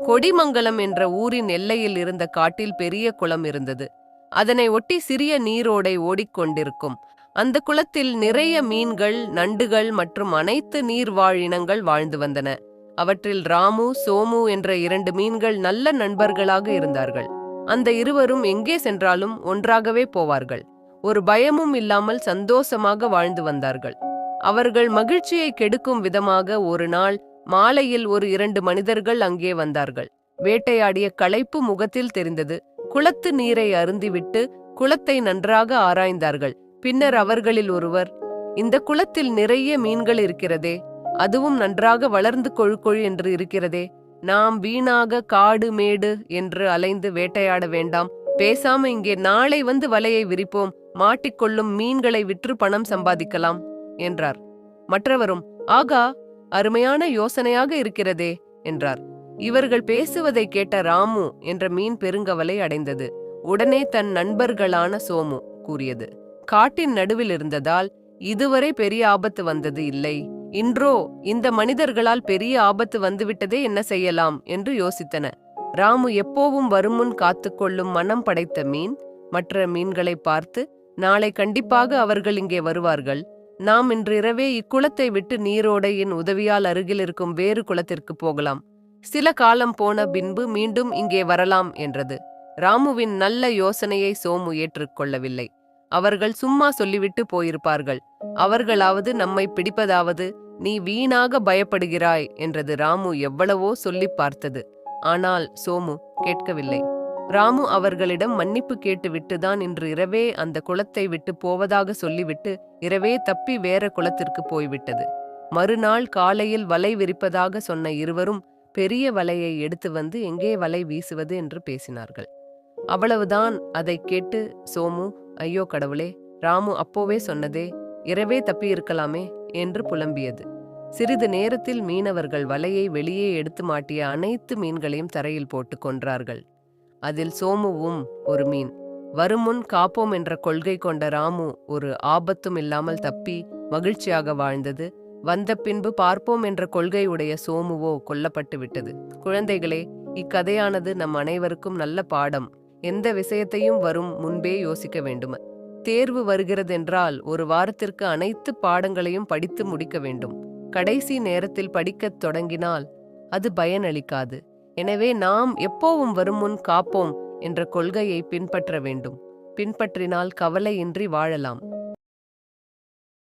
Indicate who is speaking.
Speaker 1: கொடிமங்கலம் என்ற ஊரின் எல்லையில் இருந்த காட்டில் பெரிய குளம் இருந்தது. அதனை ஒட்டி சிறிய நீரோடை ஓடிக்கொண்டிருக்கும். அந்த குளத்தில் நிறைய மீன்கள், நண்டுகள் மற்றும் அனைத்து நீர்வாழ் இனங்கள் வாழ்ந்து வந்தன. அவற்றில் ராமு, சோமு என்ற 2 மீன்கள் நல்ல நண்பர்களாக இருந்தார்கள். அந்த இருவரும் எங்கே சென்றாலும் ஒன்றாகவே போவார்கள். ஒரு பயமும் இல்லாமல் சந்தோஷமாக வாழ்ந்து வந்தார்கள். அவர்கள் மகிழ்ச்சியை கெடுக்கும் விதமாக ஒரு நாள் மாலையில் ஒரு 2 மனிதர்கள் அங்கே வந்தார்கள். வேட்டையாடிய களைப்பு முகத்தில் தெரிந்தது. குளத்து நீரை அருந்திவிட்டு குளத்தை நன்றாக ஆராய்ந்தார்கள். பின்னர் அவர்களில் ஒருவர், இந்த குளத்தில் நிறைய மீன்கள் இருக்கிறதே, அதுவும் நன்றாக வளர்ந்து கொழு என்று இருக்கிறதே, நாம் வீணாக காடு மேடு என்று அலைந்து வேட்டையாட வேண்டாம், பேசாம இங்கே நாளை வந்து வலையை விரிப்போம், மாட்டிக்கொள்ளும் மீன்களை விற்று பணம் சம்பாதிக்கலாம் என்றார். மற்றவரும், ஆகா, அருமையான யோசனையாக இருக்கிறதே என்றார். இவர்கள் பேசுவதை கேட்ட ராமு என்ற மீன் பெருங்கவலை அடைந்தது. உடனே தன் நண்பர்களான சோமு கூறியது, காட்டின் நடுவில் இருந்ததால் இதுவரை பெரிய ஆபத்து வந்தது இல்லை. இன்றோ இந்த மனிதர்களால் பெரிய ஆபத்து வந்துவிட்டதே, என்ன செய்யலாம் என்று யோசித்தன. ராமு எப்போவும் வருமுன் காத்துக்கொள்ளும் மனம் படைத்த மீன் மற்ற மீன்களை பார்த்து, நாளை கண்டிப்பாக அவர்கள் இங்கே வருவார்கள். நாம் இன்று இரவே இக்குளத்தை விட்டு நீரோடையின் உதவியால் அருகில் இருக்கும் வேறு குளத்திற்கு போகலாம். சில காலம் போன பின்பு மீண்டும் இங்கே வரலாம் என்றது. ராமுவின் நல்ல யோசனையை சோமு ஏற்றுக்கொள்ளவில்லை. அவர்கள் சும்மா சொல்லிவிட்டு போயிருப்பார்கள். அவர்களாவது நம்மை பிடிப்பதாவது, நீ வீணாக பயப்படுகிறாய் என்றது ராமு எவ்வளவோ சொல்லி பார்த்தது. ஆனால் சோமு கேட்கவில்லை. ராமு அவர்களிடம் மன்னிப்பு கேட்டுவிட்டுதான் இன்று இரவே அந்த குளத்தை விட்டு போவதாக சொல்லிவிட்டு இரவே தப்பி வேற குளத்திற்கு போய்விட்டது. மறுநாள் காலையில் வலை விரிப்பதாக சொன்ன இருவரும் பெரிய வலையை எடுத்து வந்து எங்கே வலை வீசுவது என்று பேசினார்கள். அவ்வளவுதான். அதை கேட்டு சோமு, ஐயோ கடவுளே, ராமு அப்போவே சொன்னதே, இரவே தப்பி இருக்கலாமே என்று புலம்பியது. சிறிது நேரத்தில் மீனவர்கள் வலையை வெளியே எடுத்து மாட்டிய அனைத்து மீன்களையும் தரையில் போட்டு கொன்றார்கள். அதில் சோமுவும் ஒரு மீன். வருமுன் காப்போம் என்ற கொள்கை கொண்ட ராமு ஒரு ஆபத்தும் இல்லாமல் தப்பி மகிழ்ச்சியாக வாழ்ந்தது. வந்த பின்பு பார்ப்போம் என்ற கொள்கை உடைய சோமுவோ கொல்லப்பட்டு விட்டது. குழந்தைகளே, இக்கதையானது நம் அனைவருக்கும் நல்ல பாடம். எந்த விஷயத்தையும் வரும் முன்பே யோசிக்க வேண்டும். தேர்வு வருகிறதென்றால் ஒரு வாரத்திற்கு அனைத்து பாடங்களையும் படித்து முடிக்க வேண்டும். கடைசி நேரத்தில் படிக்கத் தொடங்கினால் அது பயனளிக்காது. எனவே நாம் எப்போவும் வரும் முன் காப்போம் என்ற கொள்கையை பின்பற்ற வேண்டும். பின்பற்றினால் கவலையின்றி வாழலாம்.